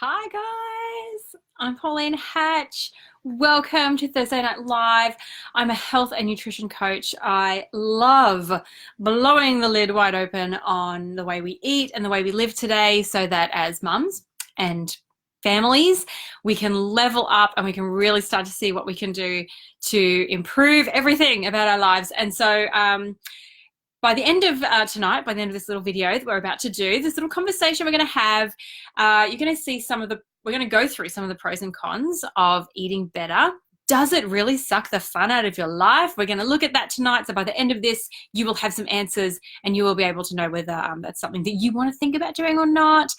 Hi guys, I'm Pauline Hatch. Welcome to Thursday Night Live. I'm a health and nutrition coach. I love blowing the lid wide open on the way we eat and the way we live today so that as mums and families, we can level up and we can really start to see what we can do to improve everything about our lives. And so, by the end of tonight, by the end of this little video that we're about to do, this little conversation we're going to have, you're going to see we're going to go through some of the pros and cons of eating better. Does it really suck the fun out of your life? We're going to look at that tonight. So by the end of this, you will have some answers and you will be able to know whether that's something that you want to think about doing or not.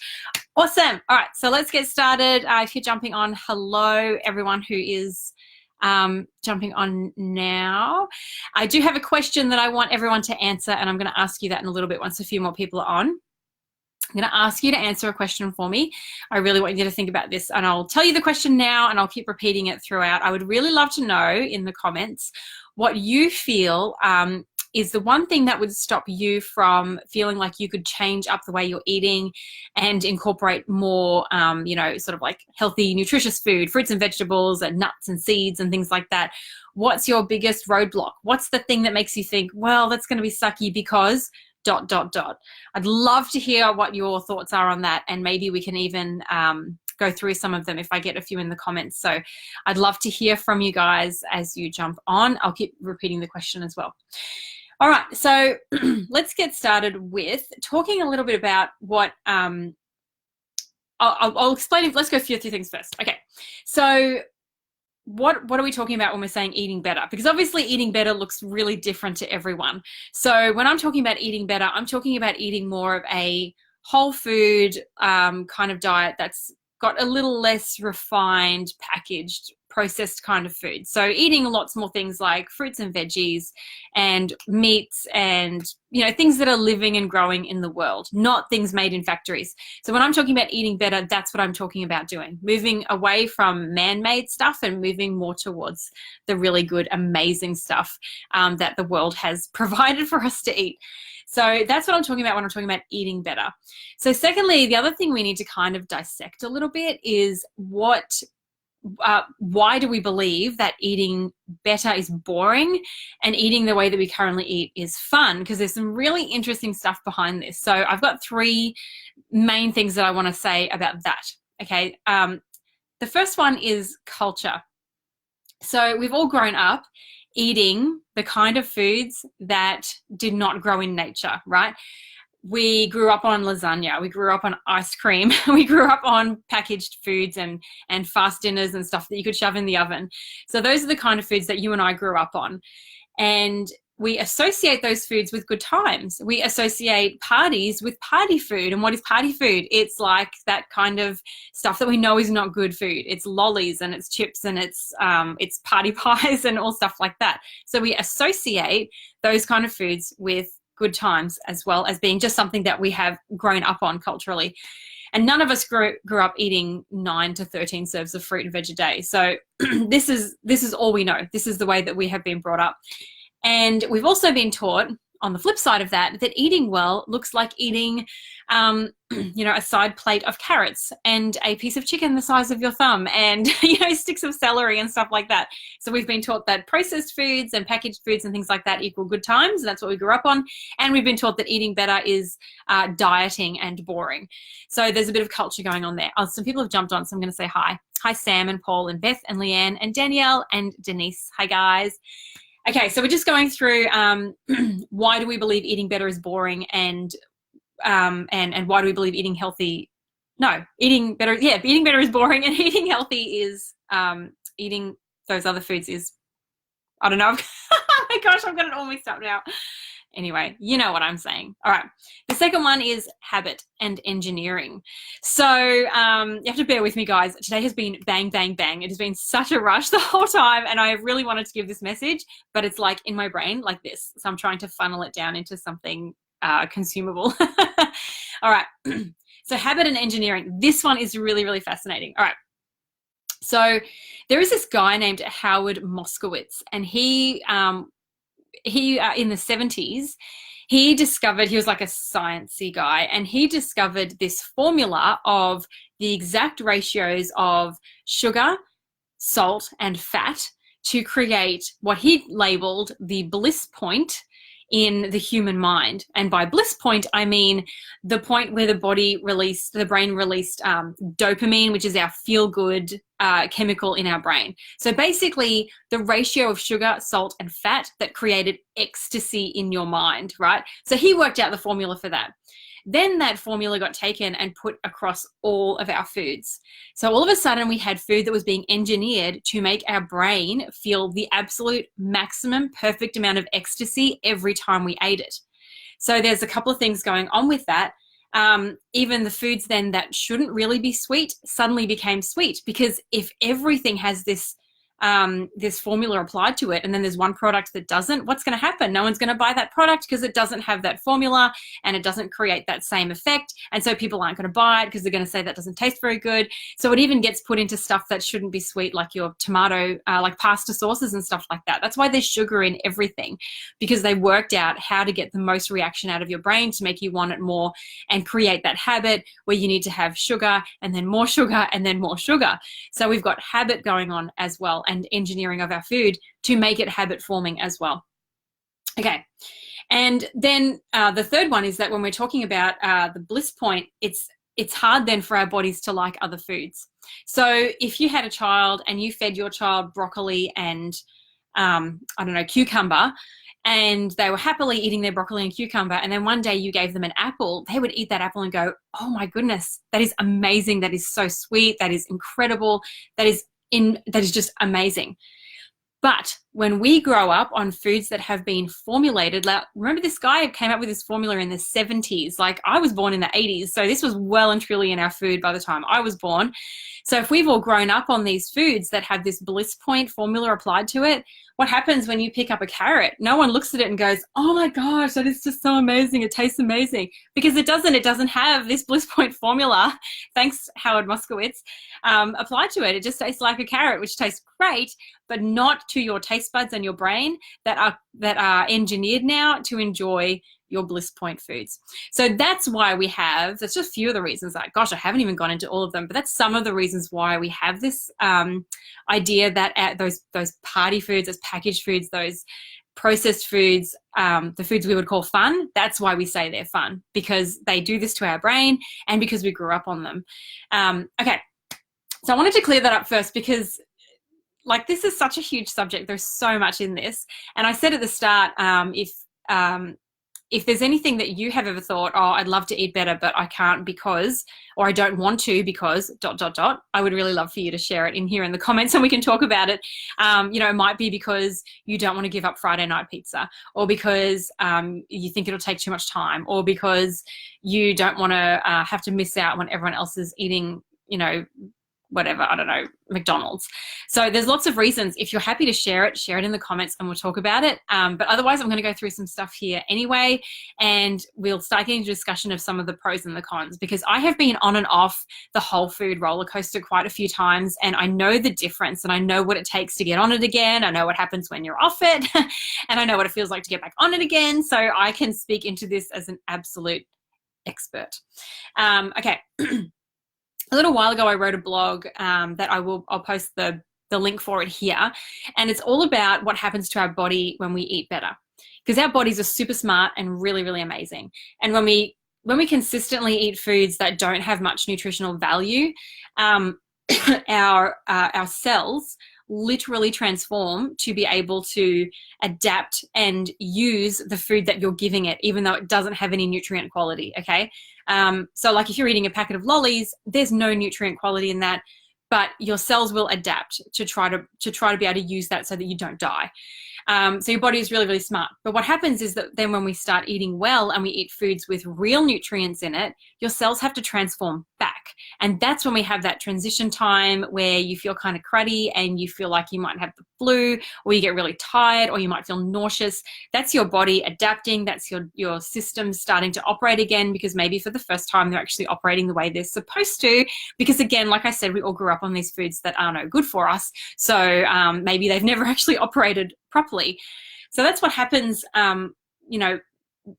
Awesome. All right, so let's get started. If you're jumping on, hello, everyone who is jumping on now. I do have a question that I want everyone to answer, and I'm going to ask you that in a little bit once a few more people are on. I'm going to ask you to answer a question for me. I really want you to think about this, and I'll tell you the question now, and I'll keep repeating it throughout. I would really love to know in the comments what you feel is the one thing that would stop you from feeling like you could change up the way you're eating and incorporate more, sort of like healthy, nutritious food, fruits and vegetables and nuts and seeds and things like that. What's your biggest roadblock? What's the thing that makes you think, well, that's going to be sucky because ... I'd love to hear what your thoughts are on that, and maybe we can even go through some of them if I get a few in the comments. So I'd love to hear from you guys as you jump on. I'll keep repeating the question as well. All right, so let's get started with talking a little bit about what I'll explain. Let's go through a few things first. Okay, so what are we talking about when we're saying eating better? Because obviously eating better looks really different to everyone. So when I'm talking about eating better, I'm talking about eating more of a whole food kind of diet that's got a little less refined, packaged, processed kind of food. So eating lots more things like fruits and veggies and meats and, things that are living and growing in the world, not things made in factories. So when I'm talking about eating better, that's what I'm talking about doing. Moving away from man-made stuff and moving more towards the really good, amazing stuff that the world has provided for us to eat. So that's what I'm talking about when I'm talking about eating better. So secondly, the other thing we need to kind of dissect a little bit is why do we believe that eating better is boring and eating the way that we currently eat is fun? Because there's some really interesting stuff behind this. So I've got three main things that I want to say about that. Okay. The first one is culture. So we've all grown up eating the kind of foods that did not grow in nature, right? We grew up on lasagna, we grew up on ice cream, we grew up on packaged foods and fast dinners and stuff that you could shove in the oven. So those are the kind of foods that you and I grew up on. And we associate those foods with good times. We associate parties with party food. And what is party food? It's like that kind of stuff that we know is not good food. It's lollies and it's chips and it's party pies and all stuff like that. So we associate those kind of foods with good times as well as being just something that we have grown up on culturally. And none of us grew up eating 9 to 13 serves of fruit and veg a day. So this is all we know. This is the way that we have been brought up. And we've also been taught, on the flip side of that, that eating well looks like eating, a side plate of carrots and a piece of chicken the size of your thumb and, sticks of celery and stuff like that. So we've been taught that processed foods and packaged foods and things like that equal good times. And that's what we grew up on. And we've been taught that eating better is dieting and boring. So there's a bit of culture going on there. Some people have jumped on, so I'm going to say hi. Hi, Sam and Paul and Beth and Leanne and Danielle and Denise. Hi, guys. Okay, so we're just going through why do we believe eating better is boring and why do we believe eating better is boring and eating healthy is eating those other foods is, I don't know. Oh my gosh, I've got it all mixed up now. Anyway, you know what I'm saying. All right. The second one is habit and engineering. So you have to bear with me, guys. Today has been bang, bang, bang. It has been such a rush the whole time, and I really wanted to give this message, but it's like in my brain like this. So I'm trying to funnel it down into something consumable. All right. So habit and engineering. This one is really, really fascinating. All right. So there is this guy named Howard Moskowitz, and he in the 70s, He discovered, he was like a sciencey guy, and he discovered this formula of the exact ratios of sugar, salt, and fat to create what he labeled the bliss point in the human mind. And by bliss point, I mean the point where the brain released dopamine, which is our feel good chemical in our brain. So basically the ratio of sugar, salt, and fat that created ecstasy in your mind, right? So he worked out the formula for that. Then that formula got taken and put across all of our foods. So all of a sudden we had food that was being engineered to make our brain feel the absolute maximum perfect amount of ecstasy every time we ate it. So there's a couple of things going on with that. Even the foods then that shouldn't really be sweet suddenly became sweet, because if everything has this formula applied to it, and then there's one product that doesn't, what's going to happen? No one's going to buy that product because it doesn't have that formula and it doesn't create that same effect. And so people aren't going to buy it because they're going to say that doesn't taste very good. So it even gets put into stuff that shouldn't be sweet, like your tomato, like pasta sauces and stuff like that. That's why there's sugar in everything, because they worked out how to get the most reaction out of your brain to make you want it more and create that habit where you need to have sugar and then more sugar and then more sugar. So we've got habit going on as well, and engineering of our food to make it habit forming as well. Okay. And then the third one is that when we're talking about the bliss point, it's hard then for our bodies to like other foods. So if you had a child and you fed your child broccoli and, I don't know, cucumber, and they were happily eating their broccoli and cucumber, and then one day you gave them an apple, they would eat that apple and go, oh my goodness, that is amazing. That is so sweet. That is incredible. That is just amazing. But when we grow up on foods that have been formulated, like, remember this guy came up with this formula in the 70s. Like, I was born in the 80s, so this was well and truly in our food by the time I was born. So if we've all grown up on these foods that have this bliss point formula applied to it, what happens when you pick up a carrot? No one looks at it and goes, oh my gosh, that is just so amazing. It tastes amazing. Because it doesn't have this bliss point formula, thanks Howard Moskowitz, applied to it. It just tastes like a carrot, which tastes great, but not to your taste buds and your brain that are engineered now to enjoy your bliss point foods. So that's why that's just a few of the reasons. Like, gosh, I haven't even gone into all of them, but that's some of the reasons why we have this idea that those party foods, those packaged foods, those processed foods, the foods we would call fun, that's why we say they're fun, because they do this to our brain and because we grew up on them. Okay, so I wanted to clear that up first, because like, this is such a huge subject. There's so much in this. And I said at the start, if there's anything that you have ever thought, oh, I'd love to eat better, but I can't because, or I don't want to because ... I would really love for you to share it in here in the comments and we can talk about it. It might be because you don't want to give up Friday night pizza, or because you think it'll take too much time, or because you don't want to have to miss out when everyone else is eating, whatever, I don't know, McDonald's. So there's lots of reasons. If you're happy to share it in the comments and we'll talk about it. But otherwise, I'm going to go through some stuff here anyway, and we'll start getting into discussion of some of the pros and the cons, because I have been on and off the whole food roller coaster quite a few times, and I know the difference, and I know what it takes to get on it again. I know what happens when you're off it, and I know what it feels like to get back on it again. So I can speak into this as an absolute expert. Okay. A little while ago, I wrote a blog that I'll post the link for it here. And it's all about what happens to our body when we eat better, because our bodies are super smart and really, really amazing. And when we consistently eat foods that don't have much nutritional value, our cells literally transform to be able to adapt and use the food that you're giving it, even though it doesn't have any nutrient quality. Okay. So like if you're eating a packet of lollies, there's no nutrient quality in that, but your cells will adapt to try to be able to use that so that you don't die. So your body is really, really smart. But what happens is that then when we start eating well and we eat foods with real nutrients in it, your cells have to transform back. And that's when we have that transition time where you feel kind of cruddy and you feel like you might have the flu, or you get really tired, or you might feel nauseous. That's your body adapting. That's your system starting to operate again, because maybe for the first time they're actually operating the way they're supposed to. Because again, like I said, we all grew up on these foods that are no good for us. So maybe they've never actually operated properly. So that's what happens,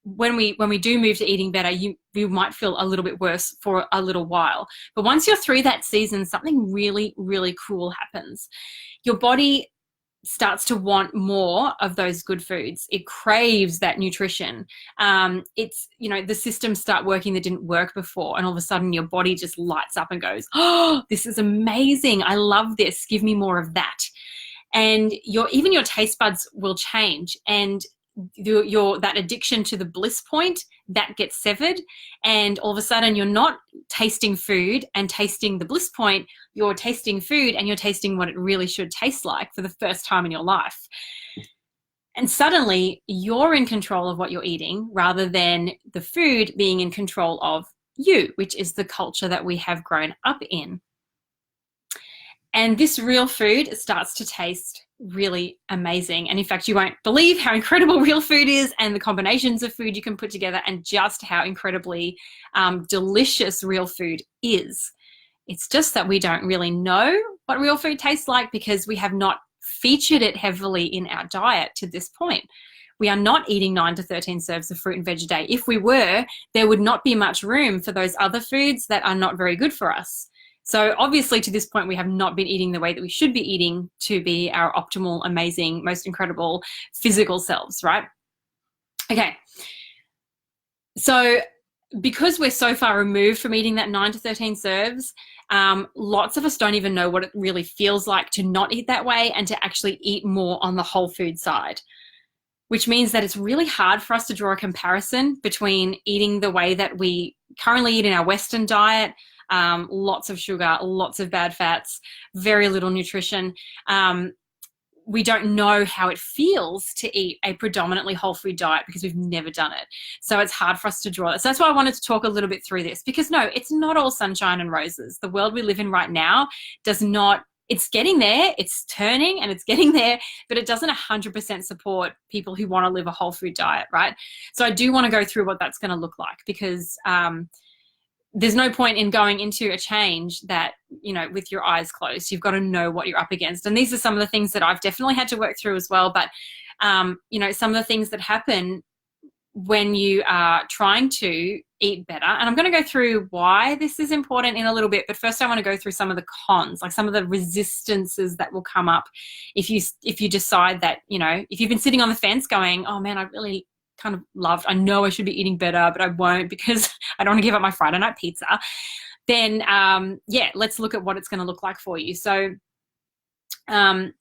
when we do move to eating better, you might feel a little bit worse for a little while. But once you're through that season, something really, really cool happens. Your body starts to want more of those good foods. It craves that nutrition. It's, the systems start working that didn't work before. And all of a sudden your body just lights up and goes, oh, this is amazing. I love this. Give me more of that. And even your taste buds will change. And that addiction to the bliss point, that gets severed, and all of a sudden you're not tasting food and tasting the bliss point, you're tasting food and you're tasting what it really should taste like for the first time in your life. And suddenly you're in control of what you're eating rather than the food being in control of you, which is the culture that we have grown up in. And this real food starts to taste really amazing. And in fact, you won't believe how incredible real food is and the combinations of food you can put together and just how incredibly delicious real food is. It's just that we don't really know what real food tastes like because we have not featured it heavily in our diet to this point. We are not eating 9 to 13 serves of fruit and veg a day. If we were, there would not be much room for those other foods that are not very good for us. So obviously to this point, we have not been eating the way that we should be eating to be our optimal, amazing, most incredible physical selves, right? Okay. So because we're so far removed from eating that 9 to 13 serves, lots of us don't even know what it really feels like to not eat that way and to actually eat more on the whole food side, which means that it's really hard for us to draw a comparison between eating the way that we currently eat in our Western diet, lots of sugar, lots of bad fats, very little nutrition. We don't know how it feels to eat a predominantly whole food diet because we've never done it. So it's hard for us to draw it. So that's why I wanted to talk a little bit through this, because no, it's not all sunshine and roses. The world we live in right now does not, it's getting there, it's turning and it's getting there, but it doesn't 100% support people who want to live a whole food diet, right? So I do want to go through what that's going to look like, because there's no point in going into a change that, with your eyes closed. You've got to know what you're up against. And these are some of the things that I've definitely had to work through as well. But, some of the things that happen when you are trying to eat better. And I'm going to go through why this is important in a little bit. But first I want to go through some of the cons, like some of the resistances that will come up if you decide that, if you've been sitting on the fence going, oh man, I really kind of loved, I know I should be eating better, but I won't because I don't want to give up my Friday night pizza, then let's look at what it's going to look like for you. So there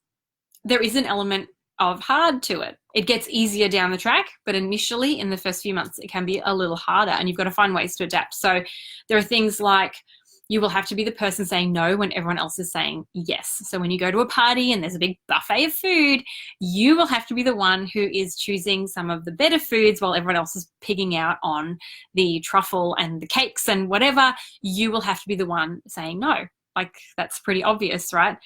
is an element of hard to it. It gets easier down the track, but initially in the first few months, it can be a little harder and you've got to find ways to adapt. So there are things like you will have to be the person saying no when everyone else is saying yes. So when you go to a party and there's a big buffet of food, you will have to be the one who is choosing some of the better foods while everyone else is pigging out on the truffle and the cakes and whatever. You will have to be the one saying no. Like, that's pretty obvious, right?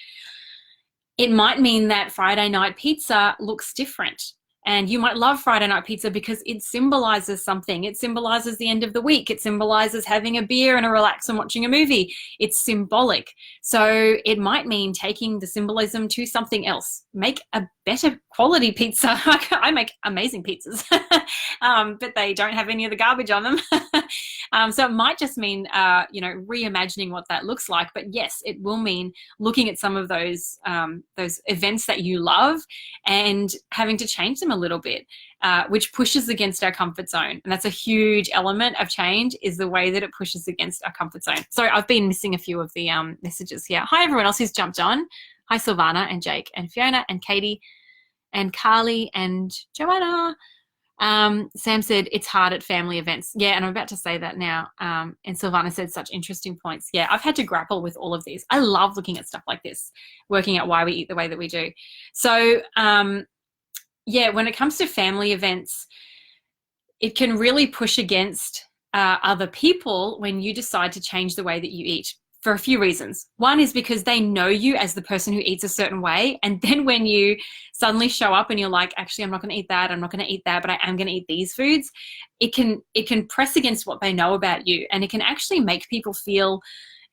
It might mean that Friday night pizza looks different. And you might love Friday night pizza because it symbolizes something. It symbolizes the end of the week. It symbolizes having a beer and a relax and watching a movie. It's symbolic. So it might mean taking the symbolism to something else. Make a better quality pizza. I make amazing pizzas, but they don't have any of the garbage on them. So it might just mean, reimagining what that looks like. But yes, it will mean looking at some of those events that you love and having to change them a little bit, which pushes against our comfort zone. And that's a huge element of change, is the way that it pushes against our comfort zone. Sorry, I've been missing a few of the messages here. Hi, everyone else who's jumped on. Hi, Silvana and Jake and Fiona and Katie and Carly and Joanna. Sam said it's hard at family events. Yeah, and I'm about to say that now. And Silvana said such interesting points. Yeah, I've had to grapple with all of these. I love looking at stuff like this, working out why we eat the way that we do. So, when it comes to family events, it can really push against other people when you decide to change the way that you eat, for a few reasons. One is because they know you as the person who eats a certain way. And then when you suddenly show up and you're like, actually, I'm not going to eat that, I'm not going to eat that, but I am going to eat these foods, it can press against what they know about you. And it can actually make people feel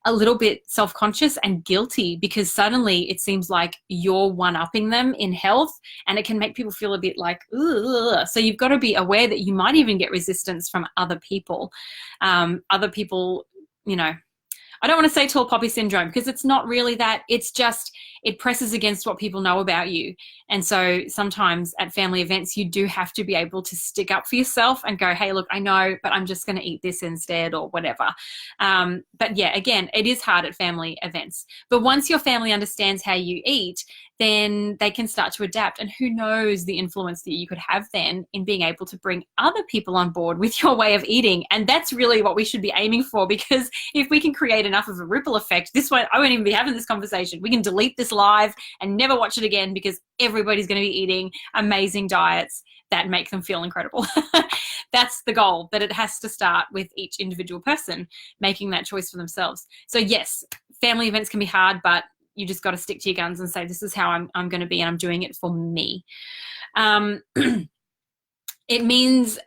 a little bit self-conscious and guilty, because suddenly it seems like you're one-upping them in health, and it can make people feel a bit like, ugh. So you've got to be aware that you might even get resistance from other people. Other people, you know, I don't want to say tall poppy syndrome, because it's not really that. It's just, it presses against what people know about you. And so sometimes at family events, you do have to be able to stick up for yourself and go, hey, look, I know, but I'm just going to eat this instead, or whatever. But yeah, again, it is hard at family events. But once your family understands how you eat, then they can start to adapt. And who knows the influence that you could have then in being able to bring other people on board with your way of eating. And that's really what we should be aiming for, because if we can create enough of a ripple effect, this way I won't even be having this conversation. We can delete this live and never watch it again, because everybody's going to be eating amazing diets that make them feel incredible. That's the goal, that it has to start with each individual person making that choice for themselves. So yes, family events can be hard, but you just got to stick to your guns and say, this is how I'm going to be, and I'm doing it for me. It means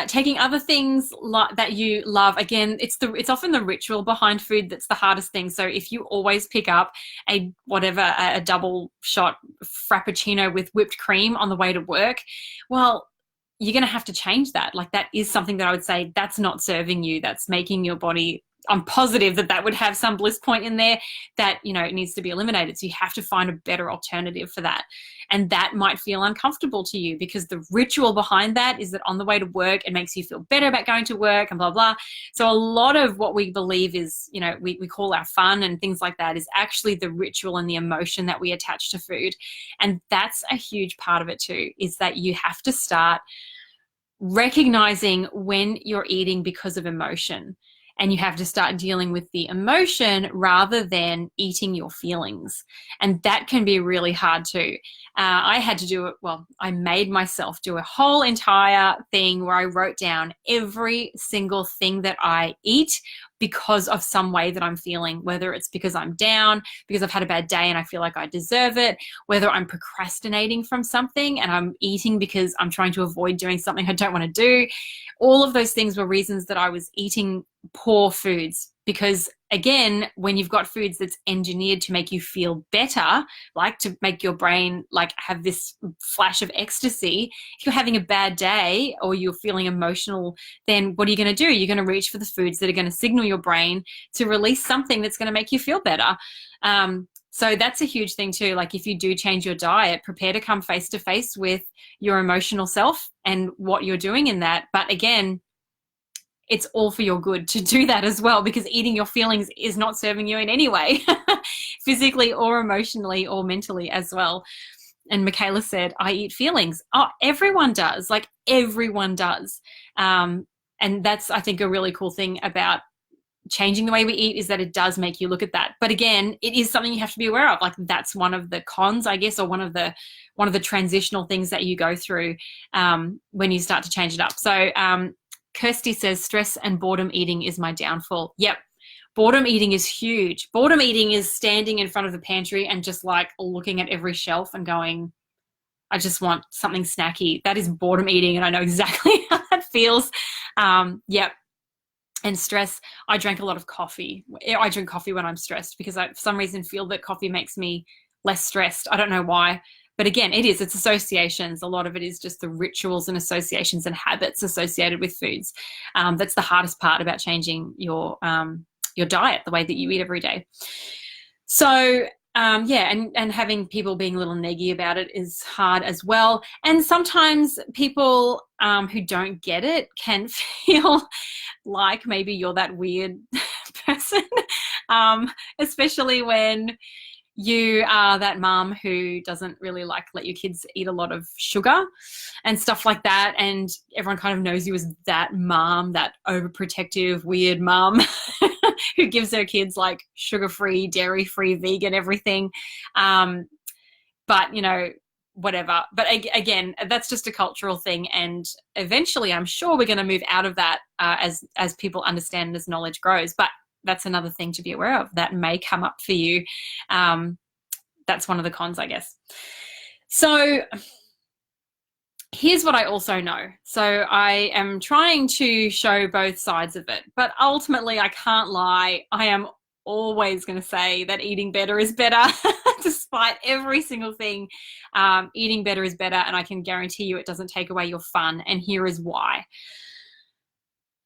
taking other things that you love. Again, it's often the ritual behind food that's the hardest thing. So if you always pick up a double shot frappuccino with whipped cream on the way to work, well, you're going to have to change that. Like, that is something that I would say that's not serving you. That's making your body, I'm positive that would have some bliss point in there that, you know, it needs to be eliminated. So you have to find a better alternative for that. And that might feel uncomfortable to you, because the ritual behind that is that on the way to work, it makes you feel better about going to work and blah, blah. So a lot of what we believe is, you know, we call our fun and things like that, is actually the ritual and the emotion that we attach to food. And that's a huge part of it too, is that you have to start recognizing when you're eating because of emotion. And you have to start dealing with the emotion rather than eating your feelings. And that can be really hard too. I had to do it. Well, I made myself do a whole entire thing where I wrote down every single thing that I eat because of some way that I'm feeling, whether it's because I'm down, because I've had a bad day and I feel like I deserve it, whether I'm procrastinating from something and I'm eating because I'm trying to avoid doing something I don't want to do. All of those things were reasons that I was eating poor foods, because again, when you've got foods that's engineered to make you feel better, like to make your brain like have this flash of ecstasy, if you're having a bad day or you're feeling emotional, then what are you going to do? You're going to reach for the foods that are going to signal your brain to release something that's going to make you feel better. So that's a huge thing too. Like, if you do change your diet, prepare to come face to face with your emotional self and what you're doing in that. But again, it's all for your good to do that as well, because eating your feelings is not serving you in any way, physically or emotionally or mentally as well. And Michaela said, I eat feelings. Oh, everyone does. Like, everyone does. And that's, I think, a really cool thing about changing the way we eat, is that it does make you look at that. But again, it is something you have to be aware of. Like, that's one of the cons, I guess, or one of the transitional things that you go through when you start to change it up. So Kirsty says, stress and boredom eating is my downfall. Yep. Boredom eating is huge. Boredom eating is standing in front of the pantry and just like looking at every shelf and going, I just want something snacky. That is boredom eating. And I know exactly how that feels. Yep. And stress, I drank a lot of coffee. I drink coffee when I'm stressed, because I, for some reason, feel that coffee makes me less stressed. I don't know why. But again, it's associations. A lot of it is just the rituals and associations and habits associated with foods. That's the hardest part about changing your diet, the way that you eat every day. So and having people being a little neggy about it is hard as well. And sometimes people who don't get it can feel like maybe you're that weird person, especially when you are that mom who doesn't really let your kids eat a lot of sugar and stuff like that. And everyone kind of knows you as that mom, that overprotective, weird mom who gives her kids like sugar-free, dairy-free, vegan, everything. But, you know, whatever. But again, that's just a cultural thing. And eventually I'm sure we're going to move out of that as people understand and as knowledge grows. But that's another thing to be aware of that may come up for you. That's one of the cons, I guess. So here's what I also know. So I am trying to show both sides of it, but ultimately I can't lie. I am always going to say that eating better is better, despite every single thing. Eating better is better, and I can guarantee you it doesn't take away your fun. And here is why.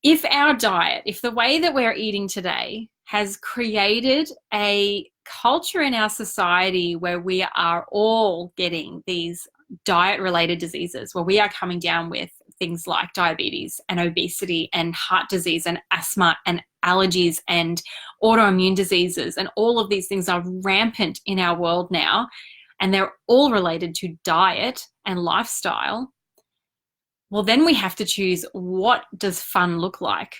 If our diet, if the way that we're eating today has created a culture in our society where we are all getting these diet-related diseases, where we are coming down with things like diabetes and obesity and heart disease and asthma and allergies and autoimmune diseases, and all of these things are rampant in our world now, and they're all related to diet and lifestyle, well, then we have to choose, what does fun look like?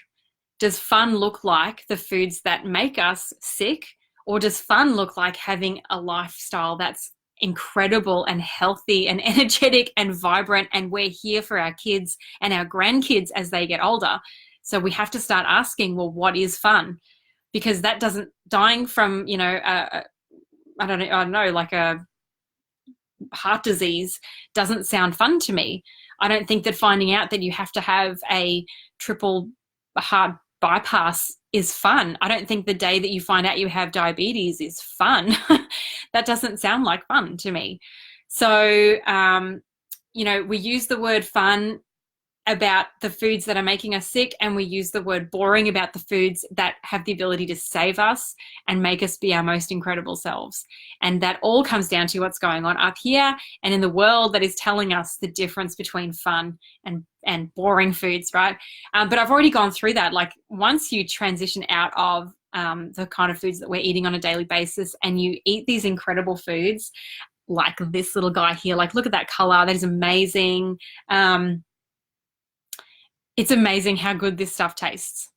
Does fun look like the foods that make us sick, or does fun look like having a lifestyle that's incredible and healthy and energetic and vibrant, and we're here for our kids and our grandkids as they get older? So we have to start asking, well, what is fun? Because that doesn't, dying from, I don't know, like a heart disease doesn't sound fun to me. I don't think that finding out that you have to have a triple heart bypass is fun. I don't think the day that you find out you have diabetes is fun. That doesn't sound like fun to me. So, we use the word fun about the foods that are making us sick, and we use the word boring about the foods that have the ability to save us and make us be our most incredible selves. And that all comes down to what's going on up here and in the world that is telling us the difference between fun and boring foods, right? But I've already gone through that. Like, once you transition out of the kind of foods that we're eating on a daily basis, and you eat these incredible foods like this little guy here, like, look at that color, that is amazing. It's amazing how good this stuff tastes.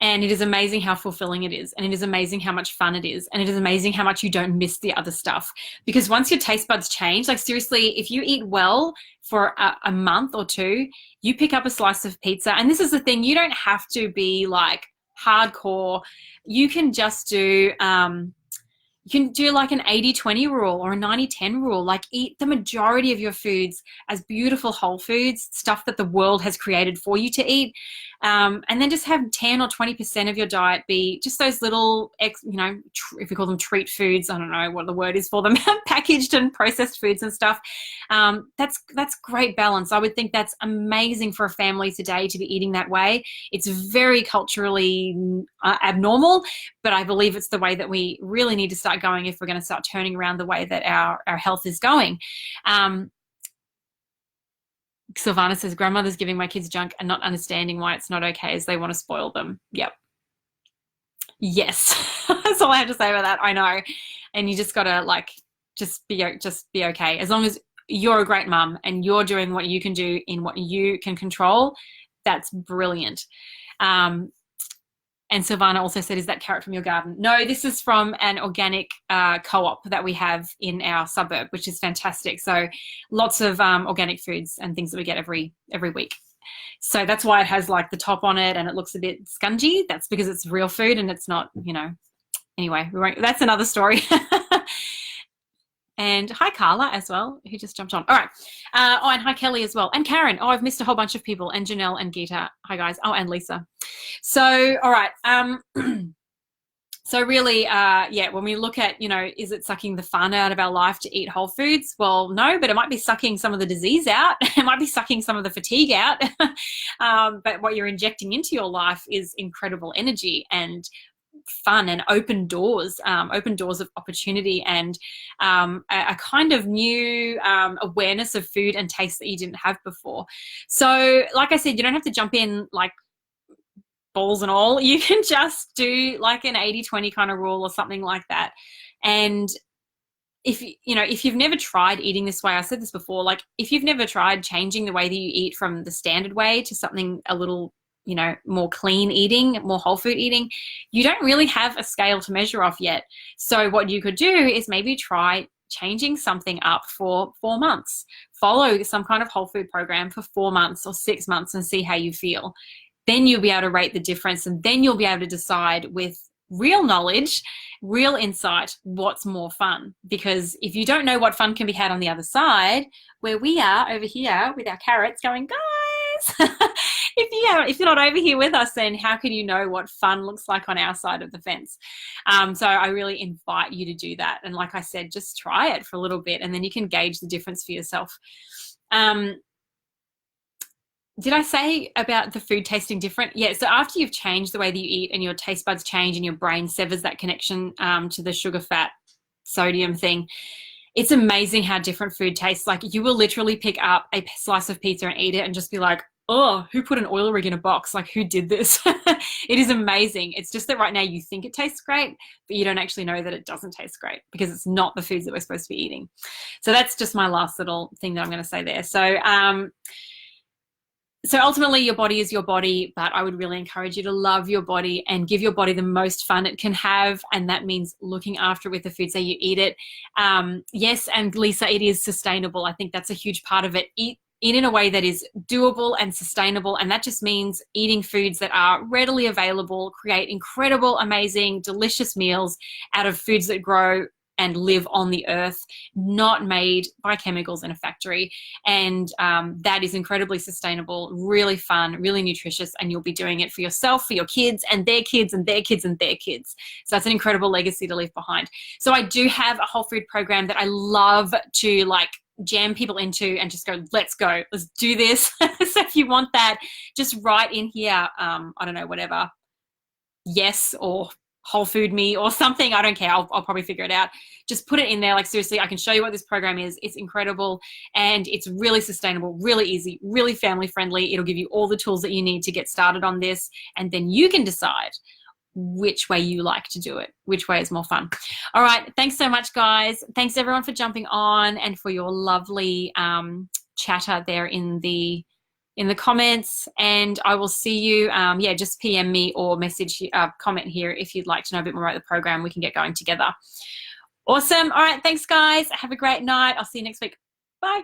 And it is amazing how fulfilling it is. And it is amazing how much fun it is. And it is amazing how much you don't miss the other stuff. Because once your taste buds change, like, seriously, if you eat well for a month or two, you pick up a slice of pizza. And this is the thing, you don't have to be like hardcore. You can just do, like an 80-20 rule or a 90-10 rule. Like, eat the majority of your foods as beautiful whole foods, stuff that the world has created for you to eat. And then just have 10 or 20% of your diet be just those little, if we call them treat foods, I don't know what the word is for them, packaged and processed foods and stuff. That's great balance. I would think that's amazing for a family today to be eating that way. It's very culturally abnormal, but I believe it's the way that we really need to start going if we're going to start turning around the way that our health is going. Sylvana says, grandmother's giving my kids junk and not understanding why it's not okay, as they want to spoil them. Yep. Yes. That's all I have to say about that. I know. And you just got to just be okay. As long as you're a great mum and you're doing what you can do in what you can control, that's brilliant. And Sylvana also said, is that carrot from your garden? No, this is from an organic co-op that we have in our suburb, which is fantastic. So lots of organic foods and things that we get every week. So that's why it has like the top on it and it looks a bit scungy. That's because it's real food and it's not, anyway, that's another story. And hi, Carla, as well, who just jumped on. All right. And hi, Kelly, as well. And Karen. Oh, I've missed a whole bunch of people. And Janelle and Geeta. Hi, guys. Oh, and Lisa. So, all right. So really, when we look at, is it sucking the fun out of our life to eat whole foods? Well, no, but it might be sucking some of the disease out. It might be sucking some of the fatigue out. But what you're injecting into your life is incredible energy and fun and open doors of opportunity and a kind of new awareness of food and taste that you didn't have before. So like I said, you don't have to jump in like balls and all. You can just do like an 80-20 kind of rule or something like that. And if you've never tried eating this way, I said this before, like if you've never tried changing the way that you eat from the standard way to something a little more clean eating, more whole food eating, you don't really have a scale to measure off yet. So what you could do is maybe try changing something up for 4 months. Follow some kind of whole food program for 4 months or 6 months and see how you feel. Then you'll be able to rate the difference, and then you'll be able to decide with real knowledge, real insight, what's more fun. Because if you don't know what fun can be had on the other side, where we are over here with our carrots going, guys, guys? If you're not over here with us, then how can you know what fun looks like on our side of the fence? So I really invite you to do that. And like I said, just try it for a little bit and then you can gauge the difference for yourself. Did I say about the food tasting different? Yeah, so after you've changed the way that you eat and your taste buds change and your brain severs that connection to the sugar, fat, sodium thing, it's amazing how different food tastes. Like you will literally pick up a slice of pizza and eat it and just be like, oh, who put an oil rig in a box? Like who did this? It is amazing. It's just that right now you think it tastes great, but you don't actually know that it doesn't taste great because it's not the foods that we're supposed to be eating. So that's just my last little thing that I'm going to say there. So ultimately your body is your body, but I would really encourage you to love your body and give your body the most fun it can have. And that means looking after it with the foods that you eat it. Yes, and Lisa, it is sustainable. I think that's a huge part of it. Eat in a way that is doable and sustainable. And that just means eating foods that are readily available, create incredible, amazing, delicious meals out of foods that grow and live on the earth, not made by chemicals in a factory. And that is incredibly sustainable, really fun, really nutritious, and you'll be doing it for yourself, for your kids, and their kids, and their kids, and their kids. So that's an incredible legacy to leave behind. So I do have a whole food program that I love to like jam people into and just go, let's do this. So if you want that, just write in here, I don't know, whatever, yes, or whole food me or something. I don't care. I'll probably figure it out. Just put it in there. Like seriously, I can show you what this program is. It's incredible and it's really sustainable, really easy, really family friendly. It'll give you all the tools that you need to get started on this. And then you can decide which way you like to do it, which way is more fun. All right. Thanks so much, guys. Thanks everyone for jumping on and for your lovely chatter there in the comments, and I will see you. Yeah, just PM me or message, comment here if you'd like to know a bit more about the program. We can get going together. Awesome. All right. Thanks, guys. Have a great night. I'll see you next week. Bye.